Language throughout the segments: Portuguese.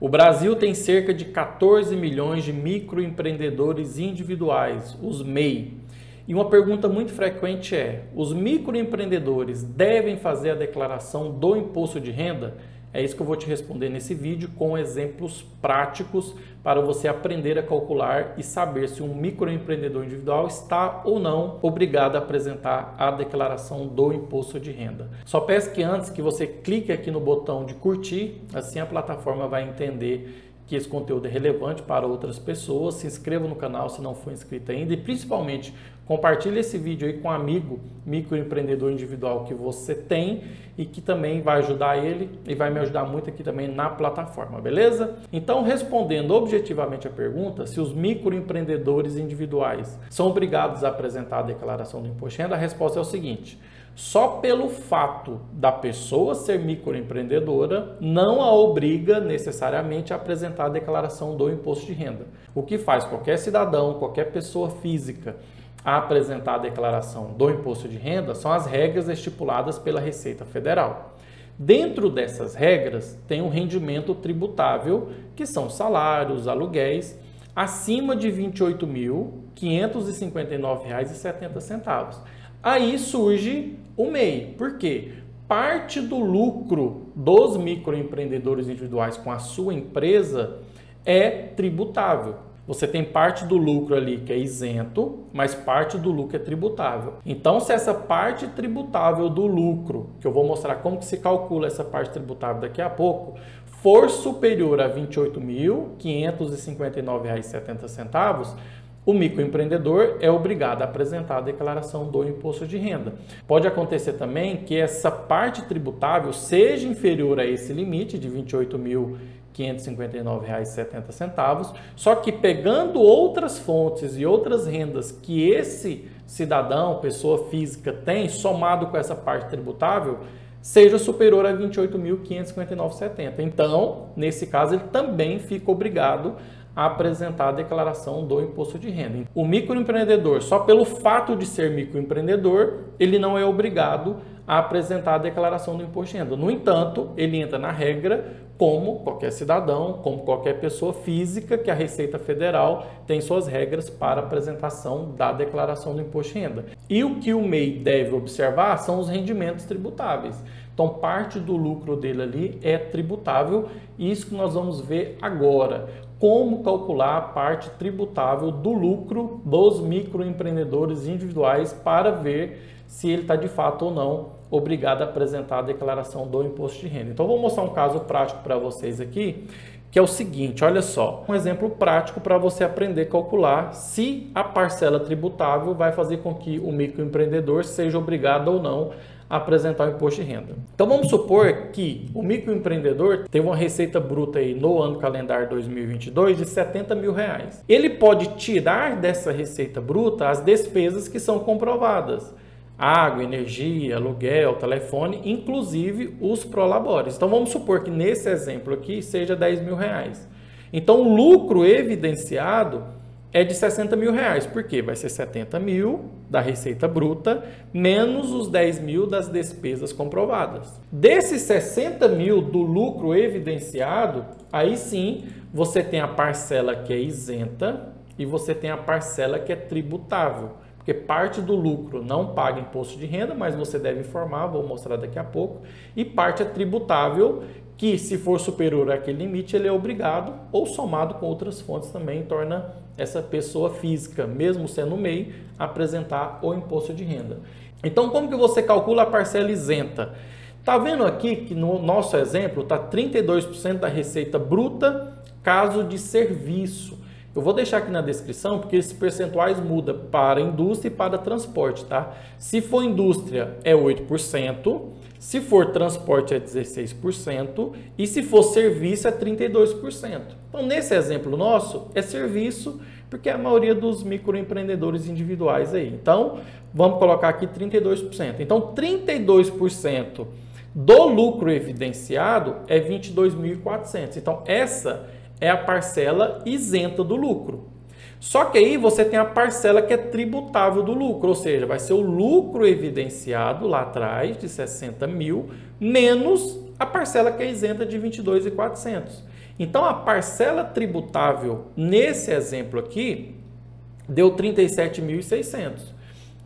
O Brasil tem cerca de 14 milhões de microempreendedores individuais, os MEI. E uma pergunta muito frequente é: os microempreendedores devem fazer a declaração do imposto de renda? É isso que eu vou te responder nesse vídeo com exemplos práticos para você aprender a calcular e saber se um microempreendedor individual está ou não obrigado a apresentar a declaração do imposto de renda. Só peço que antes que você clique aqui no botão de curtir, assim a plataforma vai entender que esse conteúdo é relevante para outras pessoas. Se inscreva no canal se não for inscrito ainda e principalmente compartilhe esse vídeo aí com um amigo microempreendedor individual que você tem e que também vai ajudar ele e vai me ajudar muito aqui também na plataforma, beleza? Então, respondendo objetivamente a pergunta, se os microempreendedores individuais são obrigados a apresentar a declaração do imposto de renda, a resposta é o seguinte: só pelo fato da pessoa ser microempreendedora não a obriga necessariamente a apresentar a declaração do imposto de renda. O que faz qualquer cidadão, qualquer pessoa física a apresentar a declaração do imposto de renda são as regras estipuladas pela Receita Federal. Dentro dessas regras tem um rendimento tributável, que são salários, aluguéis, acima de R$ 28.559,70. Aí surge o MEI. Por quê? Parte do lucro dos microempreendedores individuais com a sua empresa é tributável. Você tem parte do lucro ali que é isento, mas parte do lucro é tributável. Então, se essa parte tributável do lucro, que eu vou mostrar como que se calcula essa parte tributável daqui a pouco, for superior a R$ 28.559,70, o microempreendedor é obrigado a apresentar a declaração do imposto de renda. Pode acontecer também que essa parte tributável seja inferior a esse limite de R$ 28.559,70, só que pegando outras fontes e outras rendas que esse cidadão, pessoa física, tem, somado com essa parte tributável, seja superior a R$ 28.559,70. Então, nesse caso, ele também fica obrigado a apresentar a declaração do imposto de renda. O microempreendedor, só pelo fato de ser microempreendedor, ele não é obrigado a apresentar a declaração do imposto de renda. No entanto, ele entra na regra como qualquer cidadão, como qualquer pessoa física, que a Receita Federal tem suas regras para apresentação da declaração do imposto de renda. E o que o MEI deve observar são os rendimentos tributáveis. Então, parte do lucro dele ali é tributável, e isso que nós vamos ver agora. Como calcular a parte tributável do lucro dos microempreendedores individuais para ver se ele está de fato ou não obrigado a apresentar a declaração do imposto de renda. Então, vou mostrar um caso prático para vocês aqui, que é o seguinte, olha só, um exemplo prático para você aprender a calcular se a parcela tributável vai fazer com que o microempreendedor seja obrigado ou não a apresentar o imposto de renda. Então, vamos supor que o microempreendedor teve uma receita bruta aí no ano calendário 2022 de R$ 70 mil. Ele pode tirar dessa receita bruta as despesas que são comprovadas: água, energia, aluguel, telefone, inclusive os prolabores. Então, vamos supor que nesse exemplo aqui seja R$ 10 mil. Então, o lucro evidenciado é de R$ 60 mil. Por quê? Vai ser 70 mil da receita bruta menos os 10 mil das despesas comprovadas. Desses 60 mil do lucro evidenciado, aí sim você tem a parcela que é isenta e você tem a parcela que é tributável. Porque parte do lucro não paga imposto de renda, mas você deve informar, vou mostrar daqui a pouco. E parte é tributável, que se for superior àquele limite, ele é obrigado, ou somado com outras fontes também, torna essa pessoa física, mesmo sendo MEI, a apresentar o imposto de renda. Então, como que você calcula a parcela isenta? Está vendo aqui que no nosso exemplo está 32% da receita bruta, caso de serviço. Eu vou deixar aqui na descrição, porque esses percentuais mudam para indústria e para transporte, tá? Se for indústria, é 8%, se for transporte, é 16%, e se for serviço, é 32%. Então, nesse exemplo nosso, é serviço, porque é a maioria dos microempreendedores individuais aí. Então, vamos colocar aqui 32%. Então, 32% do lucro evidenciado é 22.400. Então, essa é a parcela isenta do lucro. Só que aí você tem a parcela que é tributável do lucro, ou seja, vai ser o lucro evidenciado lá atrás de 60 mil, menos a parcela que é isenta de 22.400. Então, a parcela tributável nesse exemplo aqui deu R$ 37.600.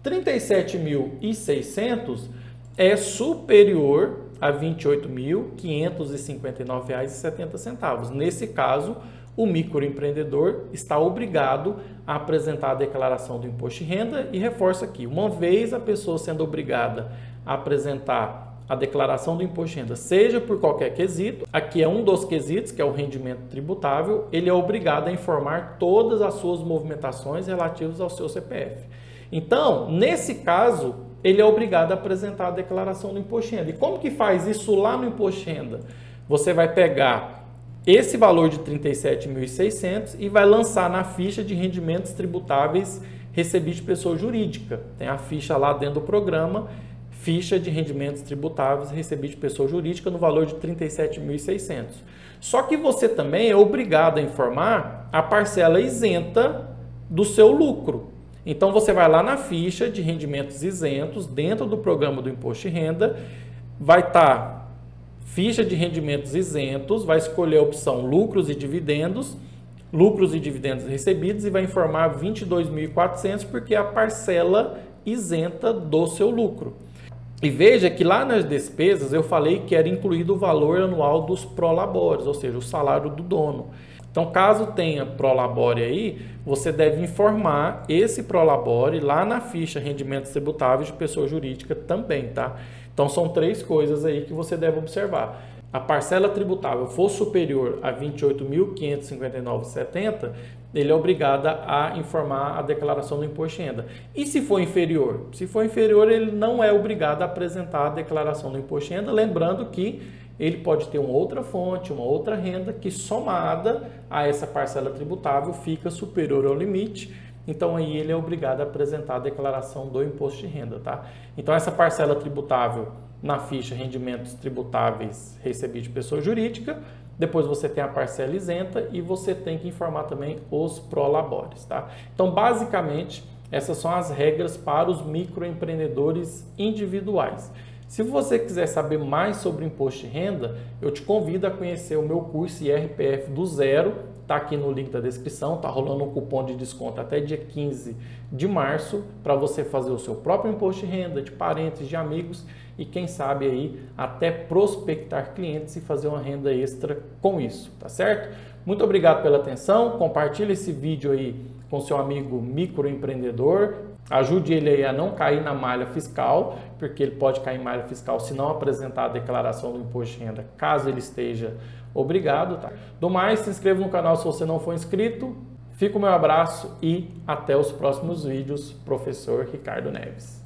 R$ 37.600 é superior a R$ 28.559,70. Nesse caso, o microempreendedor está obrigado a apresentar a declaração do imposto de renda e reforço aqui, uma vez a pessoa sendo obrigada a apresentar a declaração do imposto de renda, seja por qualquer quesito, aqui é um dos quesitos, que é o rendimento tributável, ele é obrigado a informar todas as suas movimentações relativas ao seu CPF. Então, nesse caso, ele é obrigado a apresentar a declaração do imposto de renda. E como que faz isso lá no imposto de renda? Você vai pegar esse valor de R$ 37.600 e vai lançar na ficha de rendimentos tributáveis recebidos de pessoa jurídica. Tem a ficha lá dentro do programa, ficha de rendimentos tributáveis recebidos de pessoa jurídica no valor de R$ 37.600. Só que você também é obrigado a informar a parcela isenta do seu lucro. Então você vai lá na ficha de rendimentos isentos, dentro do programa do imposto de renda, vai estar ficha de rendimentos isentos, vai escolher a opção lucros e dividendos recebidos e vai informar 22.400 porque é a parcela isenta do seu lucro. E veja que lá nas despesas eu falei que era incluído o valor anual dos prolabores, ou seja, o salário do dono. Então, caso tenha prolabore aí, você deve informar esse prolabore lá na ficha rendimentos tributáveis de pessoa jurídica também, tá? Então, são três coisas aí que você deve observar. A parcela tributável for superior a R$ 28.559,70, ele é obrigado a informar a declaração do imposto de renda. E se for inferior? Se for inferior, ele não é obrigado a apresentar a declaração do imposto de renda, lembrando que ele pode ter uma outra fonte, uma outra renda que somada a essa parcela tributável fica superior ao limite. Então, aí ele é obrigado a apresentar a declaração do imposto de renda, tá? Então, essa parcela tributável na ficha rendimentos tributáveis recebidos de pessoa jurídica, depois você tem a parcela isenta e você tem que informar também os prolabores, tá? Então, basicamente, essas são as regras para os microempreendedores individuais. Se você quiser saber mais sobre imposto de renda, eu te convido a conhecer o meu curso IRPF do Zero, está aqui no link da descrição, está rolando um cupom de desconto até dia 15 de março para você fazer o seu próprio imposto de renda, de parentes, de amigos e quem sabe aí até prospectar clientes e fazer uma renda extra com isso, tá certo? Muito obrigado pela atenção, compartilhe esse vídeo aí com seu amigo microempreendedor, ajude ele aí a não cair na malha fiscal, porque ele pode cair em malha fiscal se não apresentar a declaração do imposto de renda, caso ele esteja obrigado, tá? Do mais, se inscreva no canal se você não for inscrito. Fica o meu abraço e até os próximos vídeos, professor Ricardo Neves.